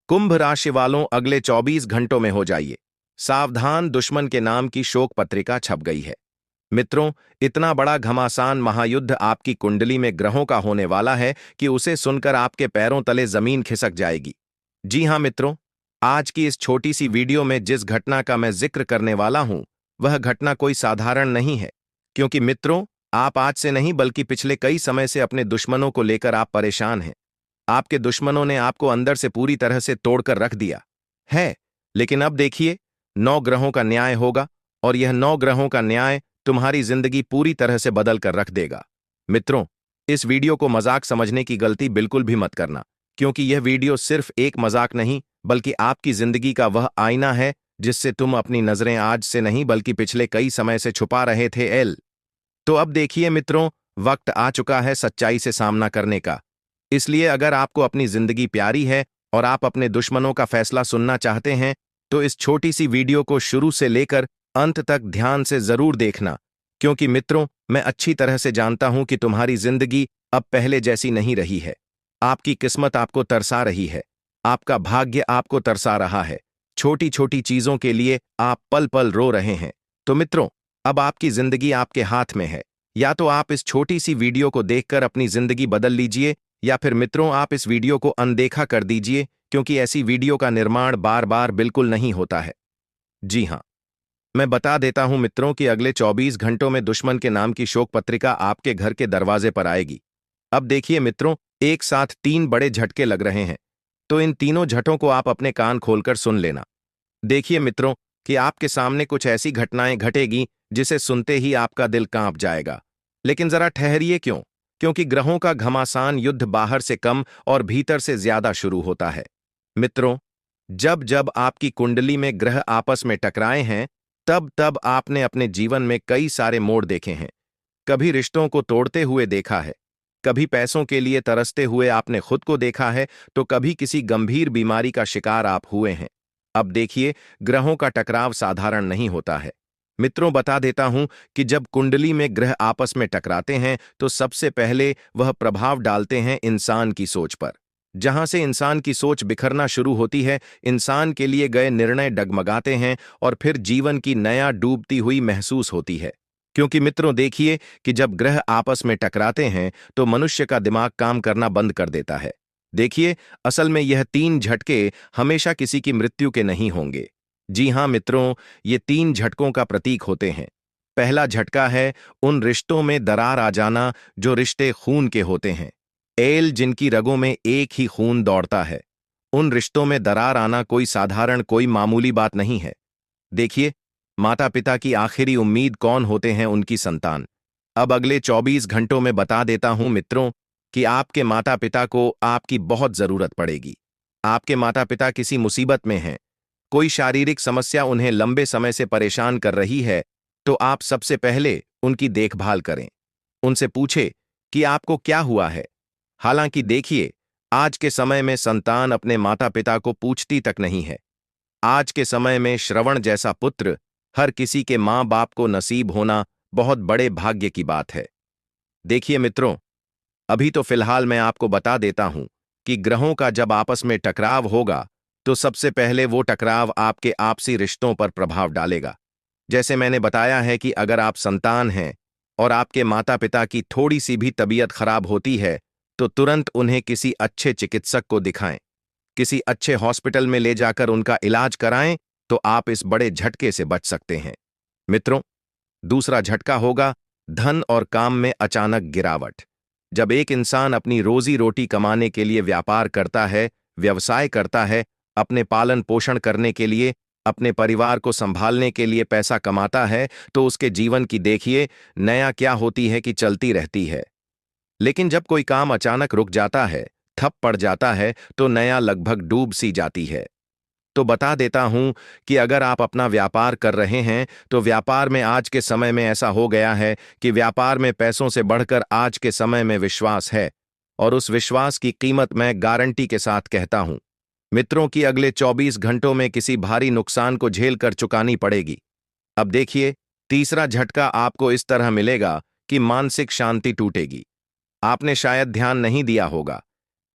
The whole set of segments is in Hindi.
कुंभ राशि वालों, अगले 24 घंटों में हो जाइए सावधान, दुश्मन के नाम की शोक पत्रिका छप गई है। मित्रों, इतना बड़ा घमासान महायुद्ध आपकी कुंडली में ग्रहों का होने वाला है कि उसे सुनकर आपके पैरों तले जमीन खिसक जाएगी। जी हां मित्रों, आज की इस छोटी सी वीडियो में जिस घटना का मैं जिक्र करने वाला हूं, वह घटना कोई साधारण नहीं है। क्योंकि मित्रों, आप आज से नहीं बल्कि पिछले कई समय से अपने दुश्मनों को लेकर आप परेशान हैं। आपके दुश्मनों ने आपको अंदर से पूरी तरह से तोड़कर रख दिया है। लेकिन अब देखिए, 9 ग्रहों का न्याय होगा और यह 9 ग्रहों का न्याय तुम्हारी जिंदगी पूरी तरह से बदल कर रख देगा। मित्रों, इस वीडियो को मजाक समझने की गलती बिल्कुल भी मत करना, क्योंकि यह वीडियो सिर्फ एक मजाक नहीं बल्कि आपकी जिंदगी का वह आईना है जिससे तुम अपनी नजरें आज से नहीं बल्कि पिछले कई समय से छुपा रहे थे। तो अब देखिए मित्रों, वक्त आ चुका है सच्चाई से सामना करने का। इसलिए अगर आपको अपनी जिंदगी प्यारी है और आप अपने दुश्मनों का फैसला सुनना चाहते हैं, तो इस छोटी सी वीडियो को शुरू से लेकर अंत तक ध्यान से जरूर देखना। क्योंकि मित्रों, मैं अच्छी तरह से जानता हूं कि तुम्हारी जिंदगी अब पहले जैसी नहीं रही है। आपकी किस्मत आपको तरसा रही है, आपका भाग्य आपको तरसा रहा है। छोटी छोटी चीजों के लिए आप पल पल रो रहे हैं। तो मित्रों, अब आपकी जिंदगी आपके हाथ में है। या तो आप इस छोटी सी वीडियो को देखकर अपनी जिंदगी बदल लीजिए, या फिर मित्रों आप इस वीडियो को अनदेखा कर दीजिए, क्योंकि ऐसी वीडियो का निर्माण बार बार बिल्कुल नहीं होता है। जी हां, मैं बता देता हूं मित्रों कि अगले 24 घंटों में दुश्मन के नाम की शोक पत्रिका आपके घर के दरवाजे पर आएगी। अब देखिए मित्रों, एक साथ 3 बड़े झटके लग रहे हैं, तो इन तीनों झटों को आप अपने कान खोलकर सुन लेना। देखिए मित्रों, कि आपके सामने कुछ ऐसी घटनाएं घटेगी जिसे सुनते ही आपका दिल कांप जाएगा। लेकिन जरा ठहरिए, क्यों? क्योंकि ग्रहों का घमासान युद्ध बाहर से कम और भीतर से ज्यादा शुरू होता है। मित्रों, जब जब आपकी कुंडली में ग्रह आपस में टकराए हैं, तब तब आपने अपने जीवन में कई सारे मोड़ देखे हैं। कभी रिश्तों को तोड़ते हुए देखा है, कभी पैसों के लिए तरसते हुए आपने खुद को देखा है, तो कभी किसी गंभीर बीमारी का शिकार आप हुए हैं। अब देखिए, ग्रहों का टकराव साधारण नहीं होता है। मित्रों, बता देता हूं कि जब कुंडली में ग्रह आपस में टकराते हैं तो सबसे पहले वह प्रभाव डालते हैं इंसान की सोच पर। जहां से इंसान की सोच बिखरना शुरू होती है, इंसान के लिए गए निर्णय डगमगाते हैं और फिर जीवन की नया डूबती हुई महसूस होती है। क्योंकि मित्रों देखिए, कि जब ग्रह आपस में टकराते हैं तो मनुष्य का दिमाग काम करना बंद कर देता है। देखिए, असल में यह 3 झटके हमेशा किसी की मृत्यु के नहीं होंगे। जी हां मित्रों, ये 3 झटकों का प्रतीक होते हैं। पहला झटका है उन रिश्तों में दरार आ जाना जो रिश्ते खून के होते हैं। जिनकी रगों में एक ही खून दौड़ता है। उन रिश्तों में दरार आना कोई साधारण, कोई मामूली बात नहीं है। देखिए, माता पिता की आखिरी उम्मीद कौन होते हैं? उनकी संतान। अब अगले 24 घंटों में बता देता हूं मित्रों कि आपके माता पिता को आपकी बहुत जरूरत पड़ेगी। आपके माता पिता किसी मुसीबत में हैं, कोई शारीरिक समस्या उन्हें लंबे समय से परेशान कर रही है, तो आप सबसे पहले उनकी देखभाल करें। उनसे पूछे कि आपको क्या हुआ है। हालांकि देखिए, आज के समय में संतान अपने माता पिता को पूछती तक नहीं है। आज के समय में श्रवण जैसा पुत्र हर किसी के मां बाप को नसीब होना बहुत बड़े भाग्य की बात है। देखिए मित्रों, अभी तो फिलहाल मैं आपको बता देता हूं कि ग्रहों का जब आपस में टकराव होगा तो सबसे पहले वो टकराव आपके आपसी रिश्तों पर प्रभाव डालेगा। जैसे मैंने बताया है कि अगर आप संतान हैं और आपके माता पिता की थोड़ी सी भी तबीयत खराब होती है, तो तुरंत उन्हें किसी अच्छे चिकित्सक को दिखाएं, किसी अच्छे हॉस्पिटल में ले जाकर उनका इलाज कराएं, तो आप इस बड़े झटके से बच सकते हैं। मित्रों, दूसरा झटका होगा धन और काम में अचानक गिरावट। जब एक इंसान अपनी रोजी रोटी कमाने के लिए व्यापार करता है, व्यवसाय करता है, अपने पालन पोषण करने के लिए, अपने परिवार को संभालने के लिए पैसा कमाता है, तो उसके जीवन की देखिए नया क्या होती है कि चलती रहती है। लेकिन जब कोई काम अचानक रुक जाता है, ठप पड़ जाता है, तो नया लगभग डूब सी जाती है। तो बता देता हूं कि अगर आप अपना व्यापार कर रहे हैं, तो व्यापार में आज के समय में ऐसा हो गया है कि व्यापार में पैसों से बढ़कर आज के समय में विश्वास है, और उस विश्वास की कीमत मैं गारंटी के साथ कहता हूं मित्रों कि अगले 24 घंटों में किसी भारी नुकसान को झेल कर चुकानी पड़ेगी। अब देखिए, तीसरा झटका आपको इस तरह मिलेगा कि मानसिक शांति टूटेगी। आपने शायद ध्यान नहीं दिया होगा,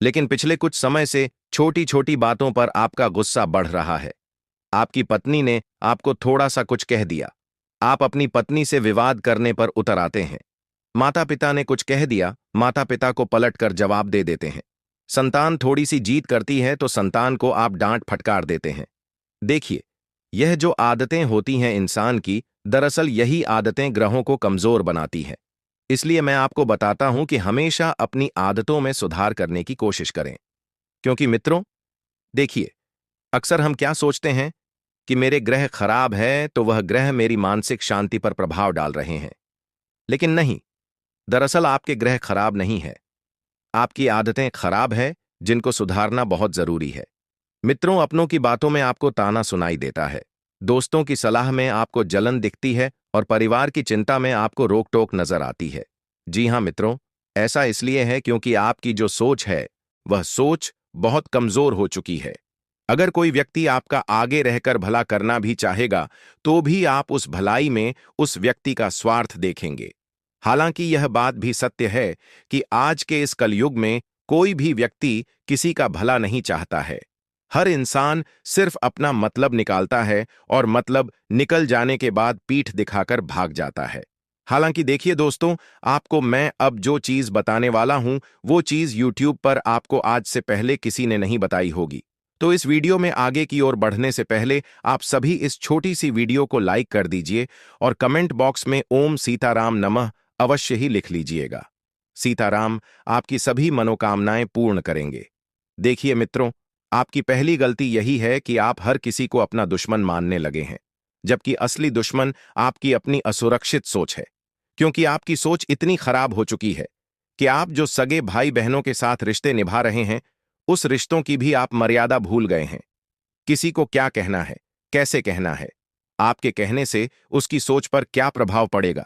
लेकिन पिछले कुछ समय से छोटी छोटी बातों पर आपका गुस्सा बढ़ रहा है। आपकी पत्नी ने आपको थोड़ा सा कुछ कह दिया, आप अपनी पत्नी से विवाद करने पर उतर आते हैं। माता पिता ने कुछ कह दिया, माता पिता को पलटकर जवाब दे देते हैं। संतान थोड़ी सी जीत करती है तो संतान को आप डांट फटकार देते हैं। देखिए, यह जो आदतें होती हैं इंसान की, दरअसल यही आदतें ग्रहों को कमजोर बनाती हैं। इसलिए मैं आपको बताता हूं कि हमेशा अपनी आदतों में सुधार करने की कोशिश करें। क्योंकि मित्रों, देखिए, अक्सर हम क्या सोचते हैं कि मेरे ग्रह खराब है तो वह ग्रह मेरी मानसिक शांति पर प्रभाव डाल रहे हैं। लेकिन नहीं, दरअसल आपके ग्रह खराब नहीं है, आपकी आदतें खराब है जिनको सुधारना बहुत जरूरी है। मित्रों, अपनों की बातों में आपको ताना सुनाई देता है, दोस्तों की सलाह में आपको जलन दिखती है और परिवार की चिंता में आपको रोक टोक नजर आती है। जी हां मित्रों, ऐसा इसलिए है क्योंकि आपकी जो सोच है वह सोच बहुत कमजोर हो चुकी है। अगर कोई व्यक्ति आपका आगे रहकर भला करना भी चाहेगा तो भी आप उस भलाई में उस व्यक्ति का स्वार्थ देखेंगे। हालांकि यह बात भी सत्य है कि आज के इस कलयुग में कोई भी व्यक्ति किसी का भला नहीं चाहता है। हर इंसान सिर्फ अपना मतलब निकालता है और मतलब निकल जाने के बाद पीठ दिखाकर भाग जाता है। हालांकि देखिए दोस्तों, आपको मैं अब जो चीज बताने वाला हूं वो चीज YouTube पर आपको आज से पहले किसी ने नहीं बताई होगी। तो इस वीडियो में आगे की ओर बढ़ने से पहले आप सभी इस छोटी सी वीडियो को लाइक कर दीजिए और कमेंट बॉक्स में ओम सीताराम नमः अवश्य ही लिख लीजिएगा। सीताराम आपकी सभी मनोकामनाएं पूर्ण करेंगे। देखिए मित्रों, आपकी पहली गलती यही है कि आप हर किसी को अपना दुश्मन मानने लगे हैं, जबकि असली दुश्मन आपकी अपनी असुरक्षित सोच है। क्योंकि आपकी सोच इतनी खराब हो चुकी है कि आप जो सगे भाई बहनों के साथ रिश्ते निभा रहे हैं, उस रिश्तों की भी आप मर्यादा भूल गए हैं। किसी को क्या कहना है, कैसे कहना है, आपके कहने से उसकी सोच पर क्या प्रभाव पड़ेगा,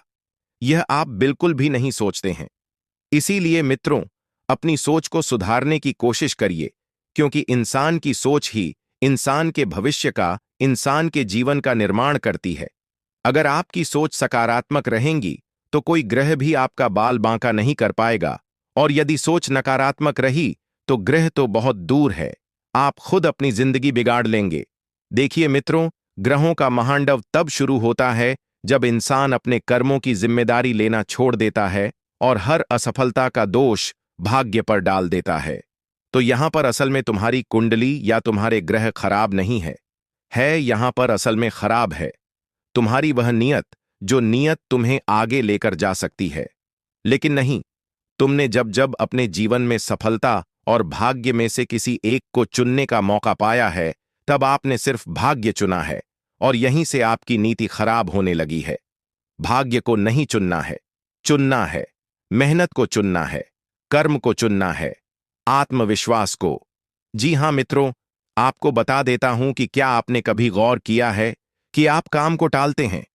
यह आप बिल्कुल भी नहीं सोचते हैं। इसीलिए मित्रों, अपनी सोच को सुधारने की कोशिश करिए, क्योंकि इंसान की सोच ही इंसान के भविष्य का, इंसान के जीवन का निर्माण करती है। अगर आपकी सोच सकारात्मक रहेंगी तो कोई ग्रह भी आपका बाल बांका नहीं कर पाएगा, और यदि सोच नकारात्मक रही तो ग्रह तो बहुत दूर है, आप खुद अपनी जिंदगी बिगाड़ लेंगे। देखिए मित्रों, ग्रहों का महांडव तब शुरू होता है जब इंसान अपने कर्मों की जिम्मेदारी लेना छोड़ देता है और हर असफलता का दोष भाग्य पर डाल देता है। तो यहां पर असल में तुम्हारी कुंडली या तुम्हारे ग्रह खराब नहीं है यहां पर असल में खराब है तुम्हारी वह नियत, जो नियत तुम्हें आगे लेकर जा सकती है। लेकिन नहीं, तुमने जब जब अपने जीवन में सफलता और भाग्य में से किसी एक को चुनने का मौका पाया है, तब आपने सिर्फ भाग्य चुना है और यहीं से आपकी नीति खराब होने लगी है। भाग्य को नहीं चुनना है, मेहनत को चुनना है, कर्म को चुनना है, आत्मविश्वास को। जी हां मित्रों, आपको बता देता हूं कि क्या आपने कभी गौर किया है कि आप काम को टालते हैं,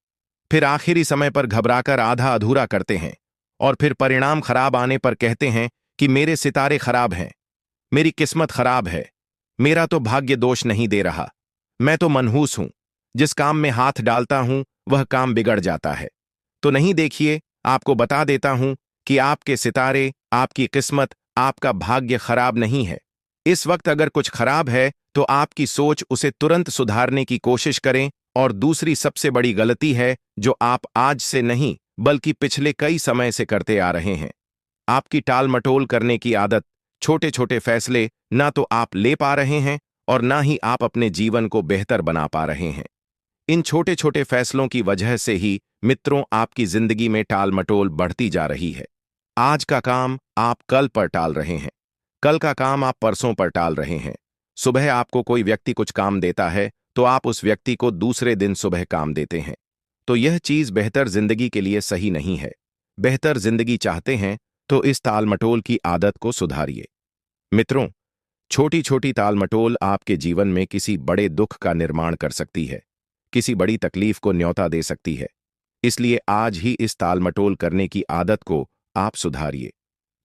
फिर आखिरी समय पर घबराकर आधा अधूरा करते हैं और फिर परिणाम खराब आने पर कहते हैं कि मेरे सितारे खराब हैं, मेरी किस्मत खराब है, मेरा तो भाग्य दोष नहीं दे रहा, मैं तो मनहूस हूं, जिस काम में हाथ डालता हूं वह काम बिगड़ जाता है। तो नहीं, देखिए, आपको बता देता हूं कि आपके सितारे, आपकी किस्मत, आपका भाग्य खराब नहीं है। इस वक्त अगर कुछ खराब है तो आपकी सोच उसे तुरंत सुधारने की कोशिश करें। और दूसरी सबसे बड़ी गलती है जो आप आज से नहीं बल्कि पिछले कई समय से करते आ रहे हैं, आपकी टाल मटोल करने की आदत। छोटे छोटे फैसले ना तो आप ले पा रहे हैं और ना ही आप अपने जीवन को बेहतर बना पा रहे हैं। इन छोटे छोटे फैसलों की वजह से ही मित्रों आपकी जिंदगी में टाल मटोल बढ़ती जा रही है। आज का काम आप कल पर टाल रहे हैं, कल का काम आप परसों पर टाल रहे हैं। सुबह आपको कोई व्यक्ति कुछ काम देता है तो आप उस व्यक्ति को दूसरे दिन सुबह काम देते हैं। तो यह चीज बेहतर जिंदगी के लिए सही नहीं है। बेहतर जिंदगी चाहते हैं तो इस तालमटोल की आदत को सुधारिए। मित्रों, छोटी छोटी तालमटोल आपके जीवन में किसी बड़े दुख का निर्माण कर सकती है, किसी बड़ी तकलीफ को न्योता दे सकती है। इसलिए आज ही इस तालमटोल करने की आदत को आप सुधारिए।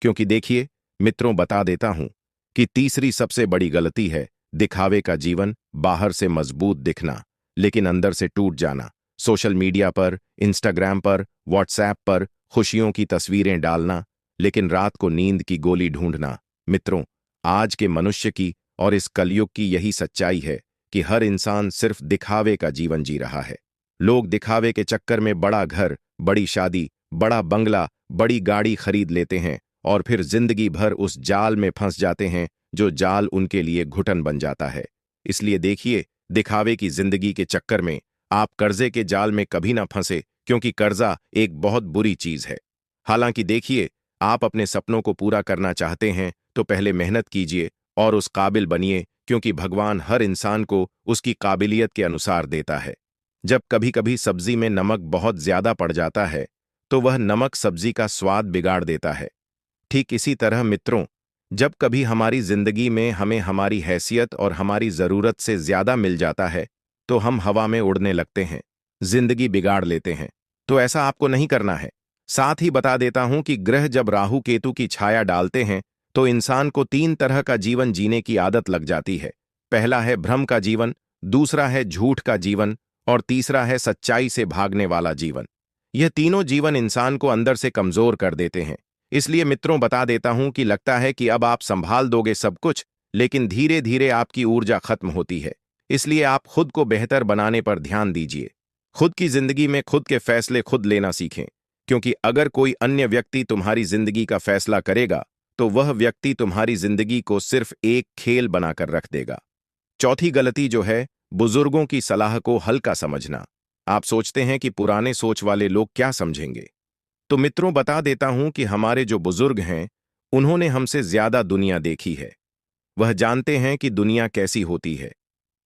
क्योंकि देखिए मित्रों, बता देता हूं कि तीसरी सबसे बड़ी गलती है दिखावे का जीवन, बाहर से मजबूत दिखना लेकिन अंदर से टूट जाना। सोशल मीडिया पर, इंस्टाग्राम पर, व्हाट्सएप पर खुशियों की तस्वीरें डालना लेकिन रात को नींद की गोली ढूंढना। मित्रों, आज के मनुष्य की और इस कलयुग की यही सच्चाई है कि हर इंसान सिर्फ दिखावे का जीवन जी रहा है। लोग दिखावे के चक्कर में बड़ा घर, बड़ी शादी, बड़ा बंगला, बड़ी गाड़ी खरीद लेते हैं और फिर जिंदगी भर उस जाल में फंस जाते हैं जो जाल उनके लिए घुटन बन जाता है। इसलिए देखिए, दिखावे की जिंदगी के चक्कर में आप कर्जे के जाल में कभी ना फंसे, क्योंकि कर्जा एक बहुत बुरी चीज है। हालांकि देखिए, आप अपने सपनों को पूरा करना चाहते हैं तो पहले मेहनत कीजिए और उस काबिल बनिए, क्योंकि भगवान हर इंसान को उसकी काबिलियत के अनुसार देता है। जब कभी कभी सब्जी में नमक बहुत ज्यादा पड़ जाता है तो वह नमक सब्जी का स्वाद बिगाड़ देता है। ठीक इसी तरह मित्रों, जब कभी हमारी जिंदगी में हमें हमारी हैसियत और हमारी जरूरत से ज्यादा मिल जाता है तो हम हवा में उड़ने लगते हैं, जिंदगी बिगाड़ लेते हैं। तो ऐसा आपको नहीं करना है। साथ ही बता देता हूं कि ग्रह जब राहु केतु की छाया डालते हैं तो इंसान को 3 तरह का जीवन जीने की आदत लग जाती है। पहला है भ्रम का जीवन, दूसरा है झूठ का जीवन और तीसरा है सच्चाई से भागने वाला जीवन। यह तीनों जीवन इंसान को अंदर से कमजोर कर देते हैं। इसलिए मित्रों, बता देता हूं कि लगता है कि अब आप संभाल दोगे सब कुछ, लेकिन धीरे धीरे आपकी ऊर्जा खत्म होती है। इसलिए आप खुद को बेहतर बनाने पर ध्यान दीजिए। खुद की जिंदगी में खुद के फैसले खुद लेना सीखें, क्योंकि अगर कोई अन्य व्यक्ति तुम्हारी जिंदगी का फैसला करेगा तो वह व्यक्ति तुम्हारी जिंदगी को सिर्फ एक खेल बनाकर रख देगा। चौथी गलती जो है, बुजुर्गों की सलाह को हल्का समझना। आप सोचते हैं कि पुराने सोच वाले लोग क्या समझेंगे। तो मित्रों, बता देता हूं कि हमारे जो बुजुर्ग हैं उन्होंने हमसे ज्यादा दुनिया देखी है। वह जानते हैं कि दुनिया कैसी होती है।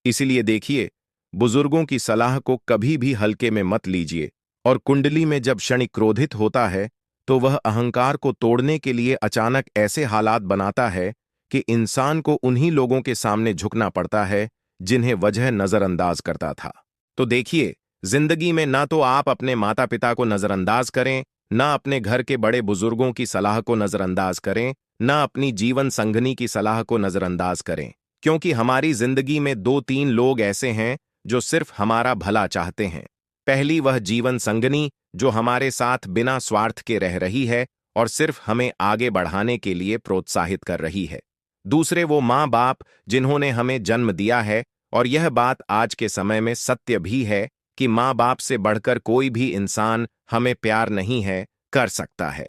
इसीलिए देखिए, बुजुर्गों की सलाह को कभी भी हल्के में मत लीजिए। और कुंडली में जब शनि क्रोधित होता है तो वह अहंकार को तोड़ने के लिए अचानक ऐसे हालात बनाता है कि इंसान को उन्हीं लोगों के सामने झुकना पड़ता है जिन्हें वजह नजरअंदाज करता था। तो देखिए, जिंदगी में ना तो आप अपने माता पिता को नजरअंदाज करें, ना अपने घर के बड़े बुजुर्गों की सलाह को नजरअंदाज करें, ना अपनी जीवन संगनी की सलाह को नजरअंदाज करें, क्योंकि हमारी जिंदगी में 2-3 लोग ऐसे हैं जो सिर्फ हमारा भला चाहते हैं। पहली वह जीवन संगनी जो हमारे साथ बिना स्वार्थ के रह रही है और सिर्फ हमें आगे बढ़ाने के लिए प्रोत्साहित कर रही है। दूसरे वो माँ बाप जिन्होंने हमें जन्म दिया है, और यह बात आज के समय में सत्य भी है कि माँ बाप से बढ़कर कोई भी इंसान हमें प्यार नहीं है कर सकता है।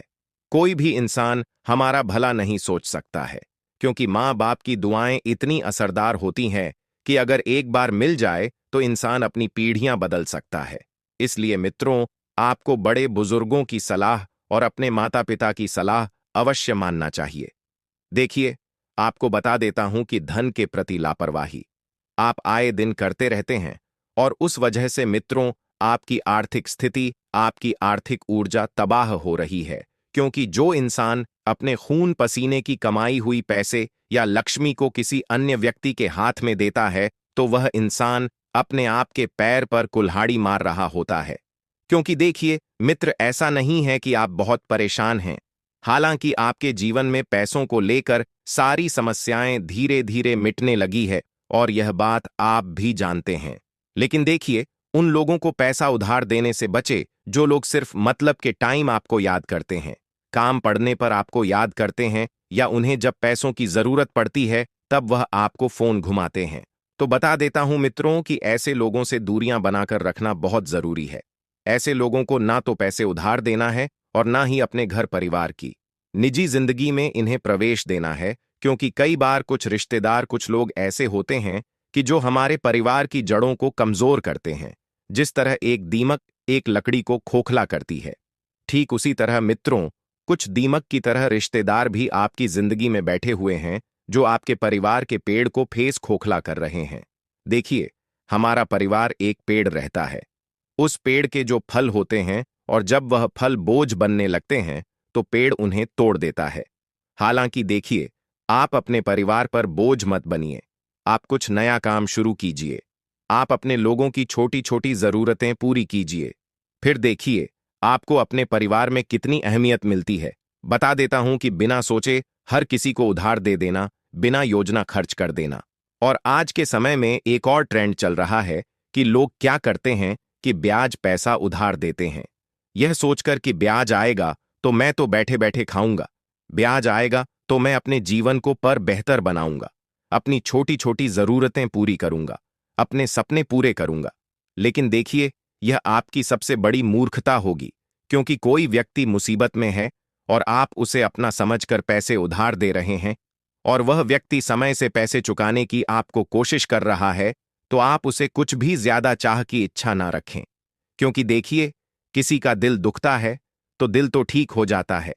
कोई भी इंसान हमारा भला नहीं सोच सकता है, क्योंकि माँ बाप की दुआएं इतनी असरदार होती हैं कि अगर एक बार मिल जाए तो इंसान अपनी पीढ़ियां बदल सकता है। इसलिए मित्रों, आपको बड़े बुजुर्गों की सलाह और अपने माता पिता की सलाह अवश्य मानना चाहिए। देखिए, आपको बता देता हूं कि धन के प्रति लापरवाही आप आए दिन करते रहते हैं, और उस वजह से मित्रों, आपकी आर्थिक स्थिति, आपकी आर्थिक ऊर्जा तबाह हो रही है। क्योंकि जो इंसान अपने खून पसीने की कमाई हुई पैसे या लक्ष्मी को किसी अन्य व्यक्ति के हाथ में देता है तो वह इंसान अपने आप के पैर पर कुल्हाड़ी मार रहा होता है। क्योंकि देखिए मित्र, ऐसा नहीं है कि आप बहुत परेशान हैं। हालांकि आपके जीवन में पैसों को लेकर सारी समस्याएं धीरे धीरे मिटने लगी है, और यह बात आप भी जानते हैं। लेकिन देखिए, उन लोगों को पैसा उधार देने से बचे जो लोग सिर्फ मतलब के टाइम आपको याद करते हैं, काम पड़ने पर आपको याद करते हैं, या उन्हें जब पैसों की जरूरत पड़ती है तब वह आपको फोन घुमाते हैं। तो बता देता हूं मित्रों कि ऐसे लोगों से दूरियां बनाकर रखना बहुत जरूरी है। ऐसे लोगों को ना तो पैसे उधार देना है और ना ही अपने घर परिवार की निजी जिंदगी में इन्हें प्रवेश देना है, क्योंकि कई बार कुछ रिश्तेदार, कुछ लोग ऐसे होते हैं कि जो हमारे परिवार की जड़ों को कमजोर करते हैं। जिस तरह एक दीमक एक लकड़ी को खोखला करती है, ठीक उसी तरह मित्रों, कुछ दीमक की तरह रिश्तेदार भी आपकी जिंदगी में बैठे हुए हैं जो आपके परिवार के पेड़ को फेस खोखला कर रहे हैं। देखिए, हमारा परिवार एक पेड़ रहता है। उस पेड़ के जो फल होते हैं, और जब वह फल बोझ बनने लगते हैं तो पेड़ उन्हें तोड़ देता है। हालांकि देखिए, आप अपने परिवार पर बोझ मत बनिए। आप कुछ नया काम शुरू कीजिए। आप अपने लोगों की छोटी छोटी जरूरतें पूरी कीजिए। फिर देखिए आपको अपने परिवार में कितनी अहमियत मिलती है। बता देता हूं कि बिना सोचे हर किसी को उधार दे देना, बिना योजना खर्च कर देना। और आज के समय में एक और ट्रेंड चल रहा है कि लोग क्या करते हैं कि ब्याज पैसा उधार देते हैं, यह सोचकर कि ब्याज आएगा तो मैं तो बैठे बैठे खाऊंगा, ब्याज आएगा तो मैं अपने जीवन को पर बेहतर बनाऊंगा। अपनी छोटी छोटी जरूरतें पूरी करूंगा, अपने सपने पूरे करूंगा। लेकिन देखिए, यह आपकी सबसे बड़ी मूर्खता होगी, क्योंकि कोई व्यक्ति मुसीबत में है और आप उसे अपना समझकर पैसे उधार दे रहे हैं, और वह व्यक्ति समय से पैसे चुकाने की आपको कोशिश कर रहा है, तो आप उसे कुछ भी ज्यादा चाह की इच्छा ना रखें। क्योंकि देखिए, किसी का दिल दुखता है तो दिल तो ठीक हो जाता है,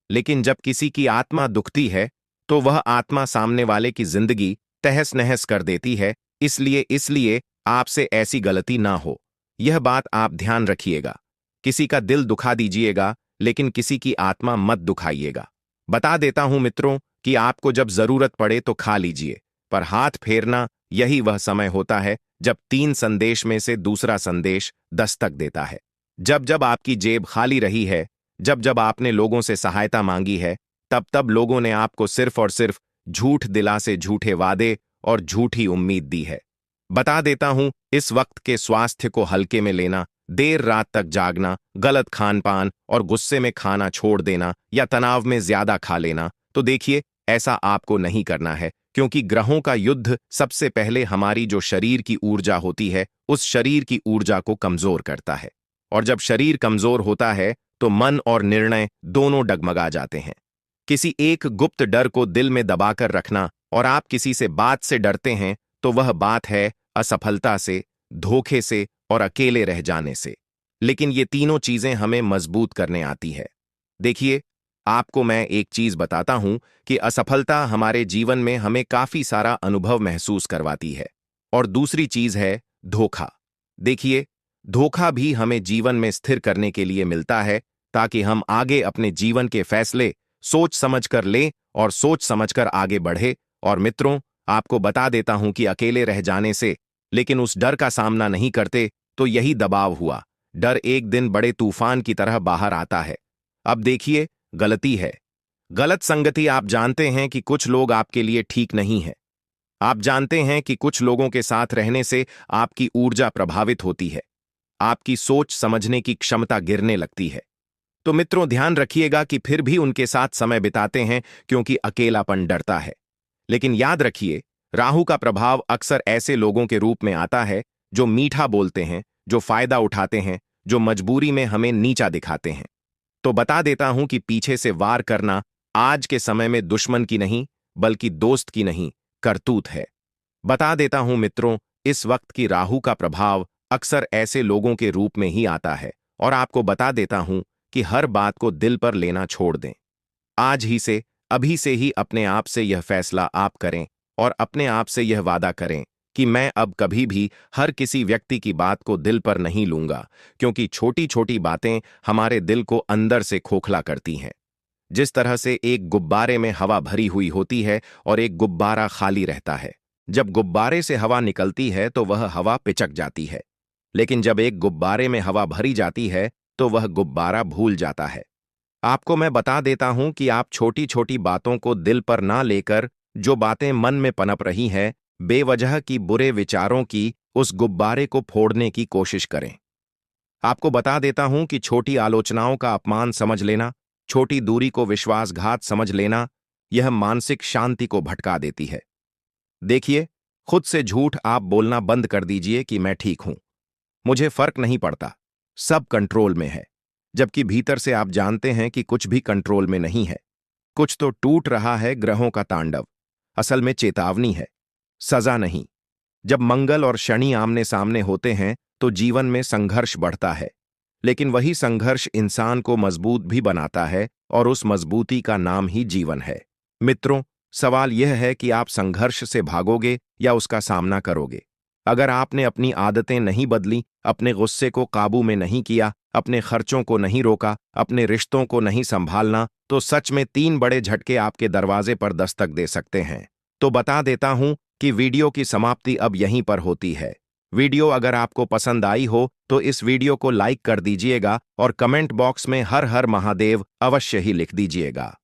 लेकिन जब किसी की आत्मा दुखती है तो वह आत्मा सामने वाले की जिंदगी तहस नहस कर देती है। इसलिए आपसे ऐसी गलती ना हो, यह बात आप ध्यान रखिएगा। किसी का दिल दुखा दीजिएगा, लेकिन किसी की आत्मा मत दुखाइएगा। बता देता हूं मित्रों कि आपको जब जरूरत पड़े तो खा लीजिए, पर हाथ फेरना यही वह समय होता है जब 3 संदेश में से दूसरा संदेश दस्तक देता है। जब जब आपकी जेब खाली रही है, जब जब आपने लोगों से सहायता मांगी है, तब तब लोगों ने आपको सिर्फ और सिर्फ झूठ दिलासे झूठे वादे और झूठी उम्मीद दी है। बता देता हूं, इस वक्त के स्वास्थ्य को हल्के में लेना, देर रात तक जागना, गलत खान पान और गुस्से में खाना छोड़ देना या तनाव में ज्यादा खा लेना, तो देखिए, ऐसा आपको नहीं करना है, क्योंकि ग्रहों का युद्ध सबसे पहले हमारी जो शरीर की ऊर्जा होती है, उस शरीर की ऊर्जा को कमजोर करता है। और जब शरीर कमजोर होता है तो मन और निर्णय दोनों डगमगा जाते हैं। किसी एक गुप्त डर को दिल में दबाकर रखना और आप किसी से बात से डरते हैं, तो वह बात है असफलता से, धोखे से और अकेले रह जाने से। लेकिन ये तीनों चीजें हमें मजबूत करने आती है। देखिए, आपको मैं एक चीज बताता हूं कि असफलता हमारे जीवन में हमें काफी सारा अनुभव महसूस करवाती है, और दूसरी चीज है धोखा। देखिए, धोखा भी हमें जीवन में स्थिर करने के लिए मिलता है, ताकि हम आगे अपने जीवन के फैसले सोच समझकर लें और सोच समझकर आगे बढ़े। और मित्रों, आपको बता देता हूं कि अकेले रह जाने से, लेकिन उस डर का सामना नहीं करते, तो यही दबाव हुआ। डर एक दिन बड़े तूफान की तरह बाहर आता है। अब देखिए, गलती है, गलत संगति। आप जानते हैं कि कुछ लोग आपके लिए ठीक नहीं है। आप जानते हैं कि कुछ लोगों के साथ रहने से आपकी ऊर्जा प्रभावित होती है, आपकी सोच समझने की क्षमता गिरने लगती है। तो मित्रों, ध्यान रखिएगा कि फिर भी उनके साथ समय बिताते हैं, क्योंकि अकेलापन डरता है। लेकिन याद रखिए, राहु का प्रभाव अक्सर ऐसे लोगों के रूप में आता है जो मीठा बोलते हैं, जो फायदा उठाते हैं, जो मजबूरी में हमें नीचा दिखाते हैं। तो बता देता हूं कि पीछे से वार करना आज के समय में दुश्मन की नहीं, बल्कि दोस्त की नहीं, करतूत है। बता देता हूं मित्रों, इस वक्त की राहु का प्रभाव अक्सर ऐसे लोगों के रूप में ही आता है, और आपको बता देता हूं कि हर बात को दिल पर लेना छोड़ दें। आज ही से, अभी से ही अपने आप से यह फैसला आप करें और अपने आप से यह वादा करें कि मैं अब कभी भी हर किसी व्यक्ति की बात को दिल पर नहीं लूंगा, क्योंकि छोटी छोटी बातें हमारे दिल को अंदर से खोखला करती हैं। जिस तरह से एक गुब्बारे में हवा भरी हुई होती है और एक गुब्बारा खाली रहता है। जब गुब्बारे से हवा निकलती है तो वह हवा पिचक जाती है, लेकिन जब एक गुब्बारे में हवा भरी जाती है तो वह गुब्बारा भूल जाता है। आपको मैं बता देता हूं कि आप छोटी छोटी बातों को दिल पर ना लेकर, जो बातें मन में पनप रही हैं, बेवजह की बुरे विचारों की, उस गुब्बारे को फोड़ने की कोशिश करें। आपको बता देता हूं कि छोटी आलोचनाओं का अपमान समझ लेना, छोटी दूरी को विश्वासघात समझ लेना, यह मानसिक शांति को भटका देती है। देखिए, खुद से झूठ आप बोलना बंद कर दीजिए कि मैं ठीक हूं, मुझे फर्क नहीं पड़ता, सब कंट्रोल में है। जबकि भीतर से आप जानते हैं कि कुछ भी कंट्रोल में नहीं है। कुछ तो टूट रहा है, ग्रहों का तांडव। असल में चेतावनी है, सजा नहीं। जब मंगल और शनि आमने सामने होते हैं तो जीवन में संघर्ष बढ़ता है, लेकिन वही संघर्ष इंसान को मजबूत भी बनाता है, और उस मजबूती का नाम ही जीवन है। मित्रों, सवाल यह है कि आप संघर्ष से भागोगे या उसका सामना करोगे। अगर आपने अपनी आदतें नहीं बदली, अपने गुस्से को काबू में नहीं किया, अपने खर्चों को नहीं रोका, अपने रिश्तों को नहीं संभालना, तो सच में 3 बड़े झटके आपके दरवाजे पर दस्तक दे सकते हैं। तो बता देता हूं कि वीडियो की समाप्ति अब यहीं पर होती है। वीडियो अगर आपको पसंद आई हो तो इस वीडियो को लाइक कर दीजिएगा और कमेंट बॉक्स में हर हर महादेव अवश्य ही लिख दीजिएगा।